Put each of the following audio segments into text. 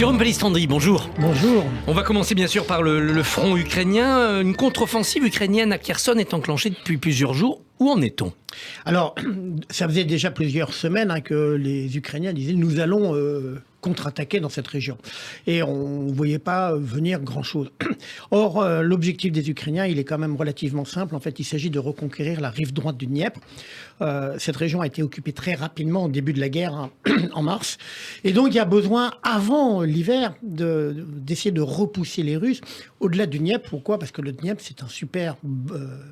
Jérôme Pellistrandi, bonjour. Bonjour. On va commencer bien sûr par le front ukrainien. Une contre-offensive ukrainienne à Kherson est enclenchée depuis plusieurs jours. Où en est-on ? Alors, ça faisait déjà plusieurs semaines que les Ukrainiens disaient « nous allons contre-attaquer dans cette région ». Et on ne voyait pas venir grand-chose. Or, l'objectif des Ukrainiens, il est quand même relativement simple. En fait, il s'agit de reconquérir la rive droite du Dniepr. Cette région a été occupée très rapidement au début de la guerre, en mars. Et donc, il y a besoin, avant l'hiver, d'essayer de repousser les Russes au-delà du Dniepr. Pourquoi ? Parce que le Dniepr, c'est un super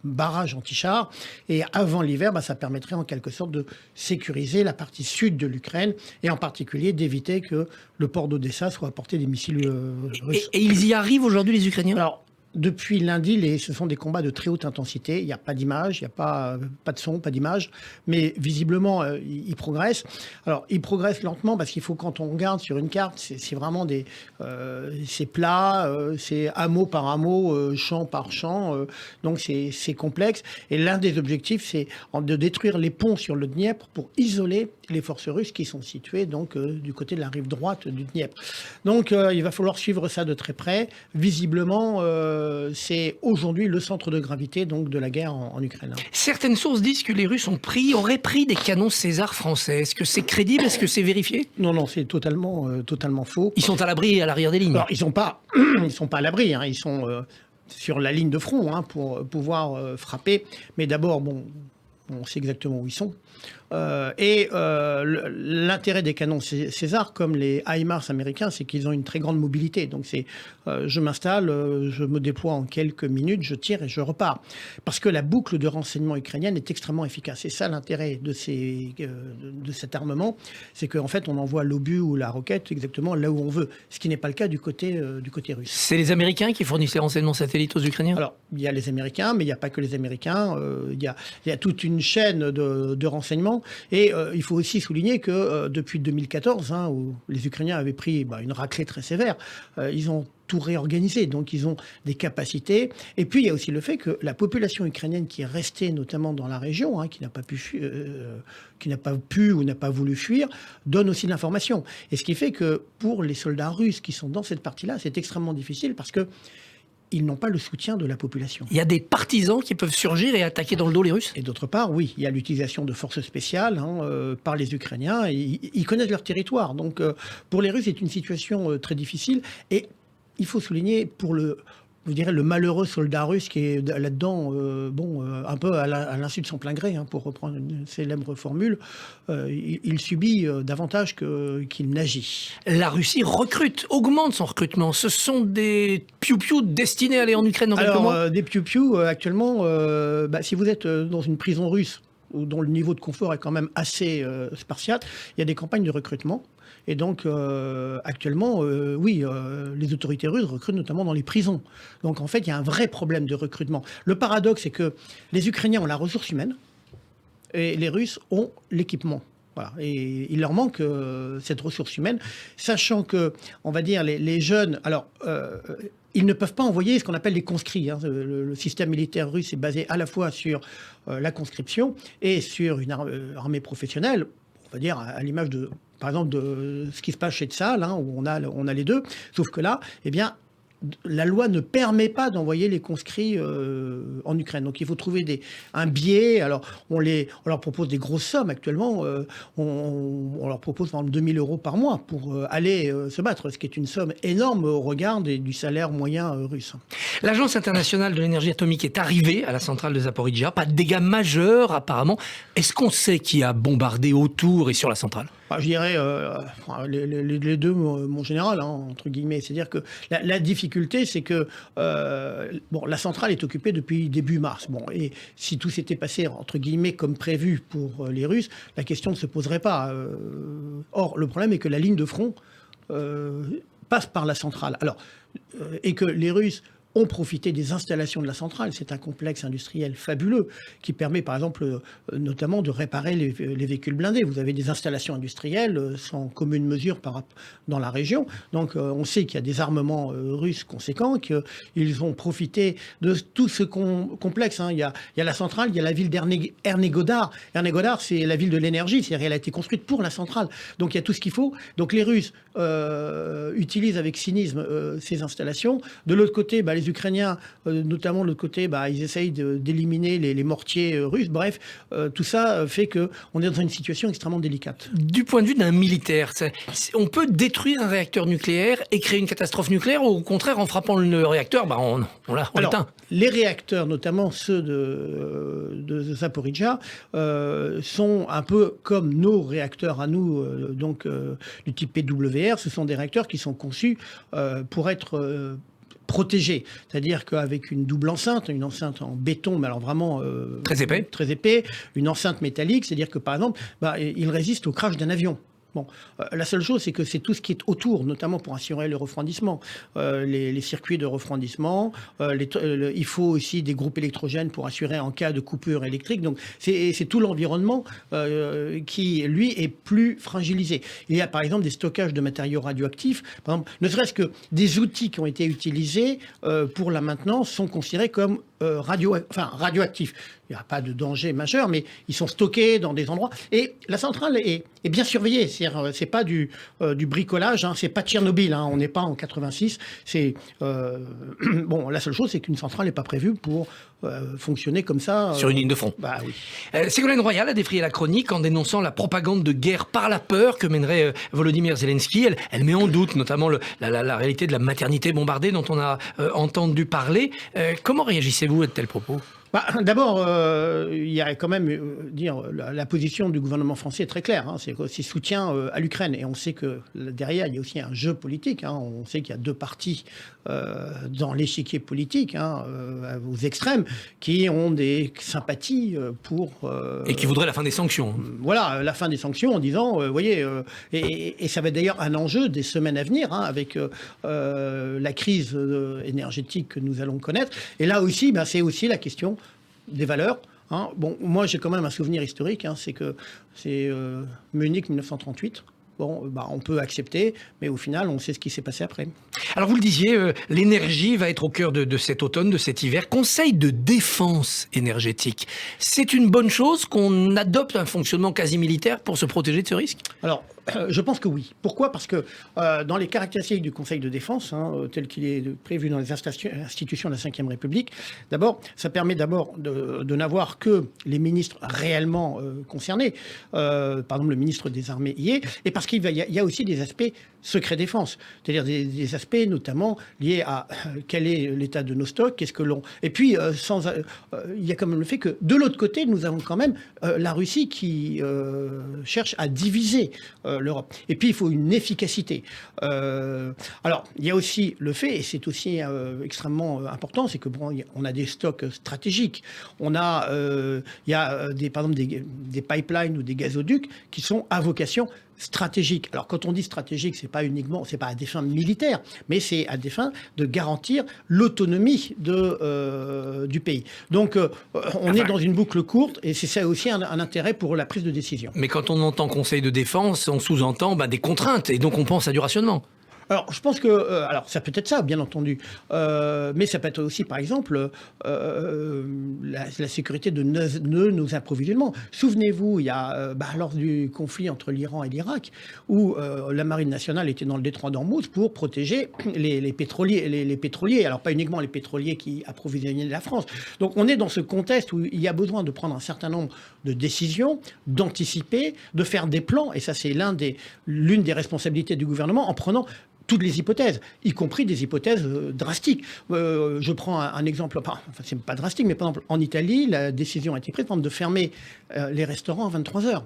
barrage anti-char. Et avant l'hiver, ça permettrait en quelque sorte de sécuriser la partie sud de l'Ukraine et en particulier d'éviter que le port d'Odessa soit à portée des missiles russes. Et ils y arrivent aujourd'hui, les Ukrainiens ? Alors, depuis lundi, ce sont des combats de très haute intensité. Il n'y a pas d'image, il n'y a pas de son, pas d'image. Mais visiblement, ils progressent. Alors, ils progressent lentement parce qu'il faut, quand on regarde sur une carte, c'est vraiment c'est plat, c'est hameau par hameau, champ par champ. Donc, c'est complexe. Et l'un des objectifs, c'est de détruire les ponts sur le Dniepr pour isoler les forces russes qui sont situées donc, du côté de la rive droite du Dniepr. Donc, il va falloir suivre ça de très près. Visiblement, c'est aujourd'hui le centre de gravité donc, de la guerre en Ukraine. Certaines sources disent que les Russes auraient pris des canons César français. Est-ce que c'est crédible ? Est-ce que c'est vérifié ? Non, c'est totalement faux. Ils sont à l'abri et à l'arrière des lignes. Alors, ils sont pas à l'abri. Ils sont sur la ligne de front pour pouvoir frapper. Mais d'abord, on sait exactement où ils sont. L'intérêt des canons César, comme les HIMARS américains, c'est qu'ils ont une très grande mobilité. Donc je m'installe, je me déploie en quelques minutes, je tire et je repars. Parce que la boucle de renseignement ukrainienne est extrêmement efficace. C'est ça l'intérêt de cet armement, c'est qu'en fait on envoie l'obus ou la roquette exactement là où on veut. Ce qui n'est pas le cas du côté russe. C'est les Américains qui fournissent les renseignements satellites aux Ukrainiens ? Alors, il y a les Américains, mais il n'y a pas que les Américains. Il y a toute une chaîne de renseignements. Et il faut aussi souligner que depuis 2014, où les Ukrainiens avaient pris une raclée très sévère, ils ont tout réorganisé. Donc, ils ont des capacités. Et puis, il y a aussi le fait que la population ukrainienne qui est restée notamment dans la région, qui n'a pas pu ou n'a pas voulu fuir, donne aussi de l'information. Et ce qui fait que pour les soldats russes qui sont dans cette partie-là, c'est extrêmement difficile parce que ils n'ont pas le soutien de la population. Il y a des partisans qui peuvent surgir et attaquer dans le dos les Russes ? Et d'autre part, oui, il y a l'utilisation de forces spéciales par les Ukrainiens. Ils connaissent leur territoire. Donc, pour les Russes, c'est une situation très difficile. Et il faut souligner, pour le malheureux soldat russe qui est là-dedans, un peu à l'insu de son plein gré, pour reprendre une célèbre formule, il subit davantage qu'il n'agit. La Russie augmente son recrutement. Ce sont des piou-piou destinés à aller en Ukraine dans quelques mois ? Alors, des piou-piou, actuellement, si vous êtes dans une prison russe, dont le niveau de confort est quand même assez spartiate, il y a des campagnes de recrutement. Et donc, actuellement, les autorités russes recrutent notamment dans les prisons. Donc, en fait, il y a un vrai problème de recrutement. Le paradoxe, c'est que les Ukrainiens ont la ressource humaine et les Russes ont l'équipement. Voilà. Et il leur manque cette ressource humaine, sachant que, on va dire, les jeunes... Alors, ils ne peuvent pas envoyer ce qu'on appelle les conscrits. Le système militaire russe est basé à la fois sur la conscription et sur une armée professionnelle, on va dire, à l'image de... Par exemple, de ce qui se passe chez Tsahal, où on a les deux. Sauf que là, la loi ne permet pas d'envoyer les conscrits en Ukraine. Donc il faut trouver un biais. Alors on leur propose des grosses sommes actuellement. On leur propose par exemple 2 000 € par mois pour aller se battre, ce qui est une somme énorme au regard du salaire moyen russe. L'Agence internationale de l'énergie atomique est arrivée à la centrale de Zaporijjia. Pas de dégâts majeurs apparemment. Est-ce qu'on sait qui a bombardé autour et sur la centrale ? Je dirais les deux, mon général, entre guillemets. C'est-à-dire que la difficulté, c'est que la centrale est occupée depuis début mars. Et si tout s'était passé, entre guillemets, comme prévu pour les Russes, la question ne se poserait pas. Or, le problème est que la ligne de front passe par la centrale. Et que les Russes ont profité des installations de la centrale. C'est un complexe industriel fabuleux qui permet, par exemple, notamment de réparer les véhicules blindés. Vous avez des installations industrielles sans commune mesure dans la région. Donc, on sait qu'il y a des armements russes conséquents, qu'ils ont profité de tout ce complexe. Il y a la centrale, il y a la ville d'Ernée-Godard. Ernée-Godard, c'est la ville de l'énergie. C'est-à-dire qu'elle a été construite pour la centrale. Donc, il y a tout ce qu'il faut. Donc, les Russes utilisent avec cynisme ces installations. De l'autre côté, les Ukrainiens, notamment de l'autre côté, ils essayent d'éliminer les mortiers russes. Bref, tout ça fait qu'on est dans une situation extrêmement délicate. Du point de vue d'un militaire, on peut détruire un réacteur nucléaire et créer une catastrophe nucléaire, ou au contraire, en frappant le réacteur, on l'éteint. Les réacteurs, notamment ceux de Zaporijia, sont un peu comme nos réacteurs à nous, du type PWR. Ce sont des réacteurs qui sont conçus pour être protégés. C'est-à-dire qu'avec une double enceinte, une enceinte en béton, mais alors vraiment très épais, une enceinte métallique, c'est-à-dire que par exemple, il résiste au crash d'un avion. Bon, la seule chose, c'est que c'est tout ce qui est autour, notamment pour assurer le refroidissement. Les circuits de refroidissement, il faut aussi des groupes électrogènes pour assurer en cas de coupure électrique. Donc, c'est tout l'environnement qui, lui, est plus fragilisé. Il y a, par exemple, des stockages de matériaux radioactifs. Par exemple, ne serait-ce que des outils qui ont été utilisés pour la maintenance sont considérés comme radioactifs. Il n'y a pas de danger majeur, mais ils sont stockés dans des endroits. Et la centrale est bien surveillée. C'est pas du bricolage, c'est pas Tchernobyl. On n'est pas en 86. La seule chose, c'est qu'une centrale n'est pas prévue pour fonctionner comme ça. Sur une ligne de front. Oui. Ségolène Royal a défrayé la chronique en dénonçant la propagande de guerre par la peur que mènerait Volodymyr Zelensky. Elle met en doute notamment la réalité de la maternité bombardée dont on a entendu parler. Comment réagissez-vous à de tels propos ? D'abord, il y a quand même la position du gouvernement français est très claire. C'est soutien à l'Ukraine. Et on sait que derrière, il y a aussi un jeu politique. On sait qu'il y a deux partis dans l'échiquier politique, aux extrêmes, qui ont des sympathies pour... et qui voudraient la fin des sanctions. Voilà, la fin des sanctions en disant, et ça va être d'ailleurs un enjeu des semaines à venir, avec la crise énergétique que nous allons connaître. Et là aussi, c'est aussi la question des valeurs. Moi, j'ai quand même un souvenir historique, c'est que c'est Munich 1938. On peut accepter, mais au final, on sait ce qui s'est passé après. Alors, vous le disiez, l'énergie va être au cœur de cet automne, de cet hiver. Conseil de défense énergétique. C'est une bonne chose qu'on adopte un fonctionnement quasi militaire pour se protéger de ce risque ? Alors, je pense que oui. Pourquoi ? Parce que dans les caractéristiques du Conseil de défense, tel qu'il est prévu dans les institutions de la Ve République, ça permet de n'avoir que les ministres réellement concernés. Par exemple, le ministre des Armées y est. Et parce qu'il y a aussi des aspects secret défense, c'est-à-dire des aspects notamment liés à quel est l'état de nos stocks, qu'est-ce que l'on... Et puis, il y a quand même le fait que de l'autre côté, nous avons quand même la Russie qui cherche à diviser l'Europe. Et puis, il faut une efficacité. Alors, il y a aussi le fait, et c'est aussi extrêmement important, c'est que on a des stocks stratégiques. Il y a par exemple des pipelines ou des gazoducs qui sont à vocation stratégique. Alors quand on dit stratégique, c'est pas à des fins militaires, mais c'est à des fins de garantir l'autonomie du pays. Donc on est dans une boucle courte et c'est ça aussi un intérêt pour la prise de décision. Mais quand on entend Conseil de défense, on sous-entend des contraintes et donc on pense à du rationnement. Alors, je pense que... alors, ça peut être ça, bien entendu. Mais ça peut être aussi, par exemple, la sécurité de nos approvisionnements. Souvenez-vous, il y a, lors du conflit entre l'Iran et l'Irak, où la Marine nationale était dans le détroit d'Ormuz pour protéger les pétroliers. Alors, pas uniquement les pétroliers qui approvisionnaient la France. Donc, on est dans ce contexte où il y a besoin de prendre un certain nombre de décisions, d'anticiper, de faire des plans. Et ça, c'est l'une des responsabilités du gouvernement en prenant toutes les hypothèses, y compris des hypothèses drastiques. Je prends un exemple, c'est pas drastique, mais par exemple, en Italie, la décision a été prise, par exemple, de fermer les restaurants à 23 heures.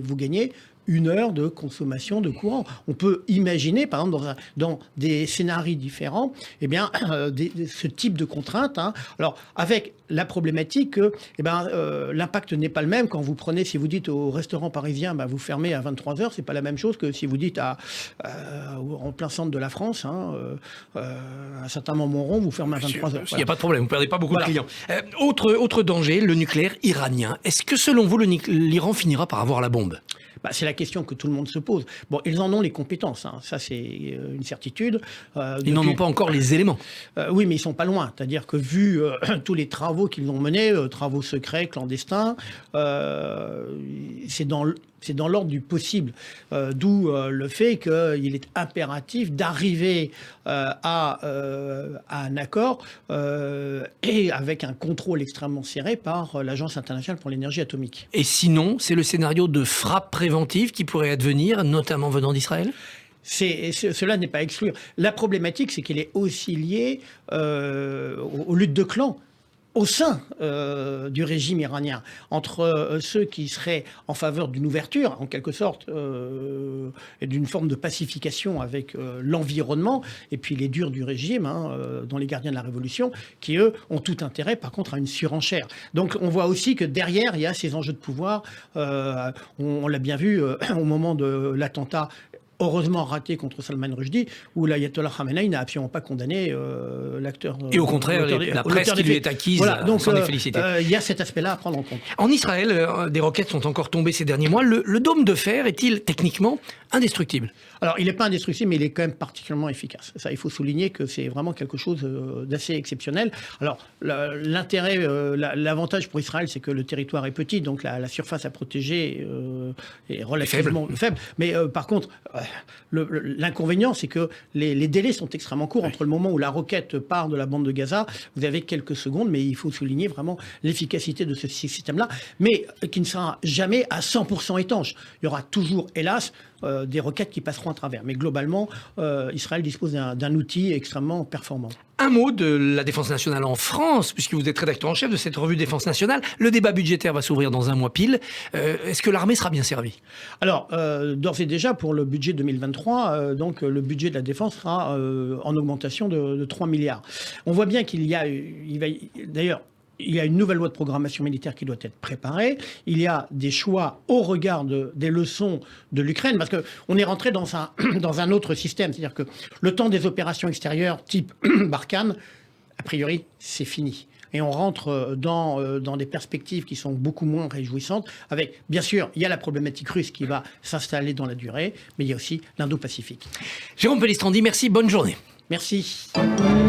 Vous gagnez 1 heure de consommation de courant. On peut imaginer, par exemple, dans des scénarios différents, eh bien, ce type de contraintes. Hein. Alors, avec la problématique que l'impact n'est pas le même quand vous prenez, si vous dites au restaurant parisien, vous fermez à 23h, c'est pas la même chose que si vous dites en plein centre de la France, à Saint-Amand-Montrond, vous fermez à 23h. Il n'y a pas de problème, vous ne perdez pas beaucoup de clients. Autre danger, le nucléaire iranien. Est-ce que selon vous, l'Iran finira par avoir la bombe ? C'est la question que tout le monde se pose. Bon, ils en ont les compétences, hein. Ça c'est une certitude. Ils n'en ont pas encore les éléments. Oui, mais ils sont pas loin. C'est-à-dire que vu tous les travaux qu'ils ont menés, travaux secrets, clandestins, c'est dans l'ordre du possible. D'où le fait qu'il est impératif d'arriver à un accord et avec un contrôle extrêmement serré par l'Agence internationale pour l'énergie atomique. Et sinon, c'est le scénario de frappe préventive qui pourrait advenir, notamment venant d'Israël ? Cela n'est pas à exclure. La problématique, c'est qu'elle est aussi liée aux luttes de clans au sein du régime iranien, entre ceux qui seraient en faveur d'une ouverture, en quelque sorte, et d'une forme de pacification avec l'environnement, et puis les durs du régime, dont les gardiens de la Révolution, qui, eux, ont tout intérêt, par contre, à une surenchère. Donc, on voit aussi que derrière, il y a ces enjeux de pouvoir. On l'a bien vu au moment de l'attentat heureusement raté contre Salman Rushdie, où l'ayatollah Khamenei n'a absolument pas condamné l'acteur. Et au contraire, la presse qui lui est acquise s'en est félicitée. Il y a cet aspect-là à prendre en compte. En Israël, des roquettes sont encore tombées ces derniers mois. Le dôme de fer est-il techniquement indestructible ? Alors, il n'est pas indestructible, mais il est quand même particulièrement efficace. Ça, il faut souligner que c'est vraiment quelque chose d'assez exceptionnel. Alors, l'intérêt, l'avantage pour Israël, c'est que le territoire est petit, donc la surface à protéger est relativement faible. Mais par contre, l'inconvénient, c'est que les délais sont extrêmement courts. Entre le moment où la roquette part de la bande de Gaza, vous avez quelques secondes, mais il faut souligner vraiment l'efficacité de ce système-là, mais qui ne sera jamais à 100% étanche. Il y aura toujours, hélas, des roquettes qui passeront à travers. Mais globalement, Israël dispose d'un outil extrêmement performant. Un mot de la défense nationale en France, puisque vous êtes rédacteur en chef de cette revue Défense nationale. Le débat budgétaire va s'ouvrir dans un mois pile. Est-ce que l'armée sera bien servie ? Alors, d'ores et déjà, pour le budget 2023, donc le budget de la défense sera en augmentation de 3 milliards. On voit bien d'ailleurs, il y a une nouvelle loi de programmation militaire qui doit être préparée. Il y a des choix au regard des leçons de l'Ukraine, parce qu'on est rentré dans un autre système. C'est-à-dire que le temps des opérations extérieures type Barkhane, a priori, c'est fini. Et on rentre dans des perspectives qui sont beaucoup moins réjouissantes. Avec, bien sûr, il y a la problématique russe qui va s'installer dans la durée, mais il y a aussi l'Indo-Pacifique. Jérôme Pellistrandi, merci, bonne journée. Merci.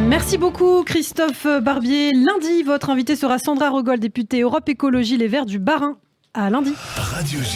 Merci beaucoup Christophe Barbier. Lundi, votre invité sera Sandra Rogol, députée Europe Écologie Les Verts du Bas-Rhin. À lundi. Radio J.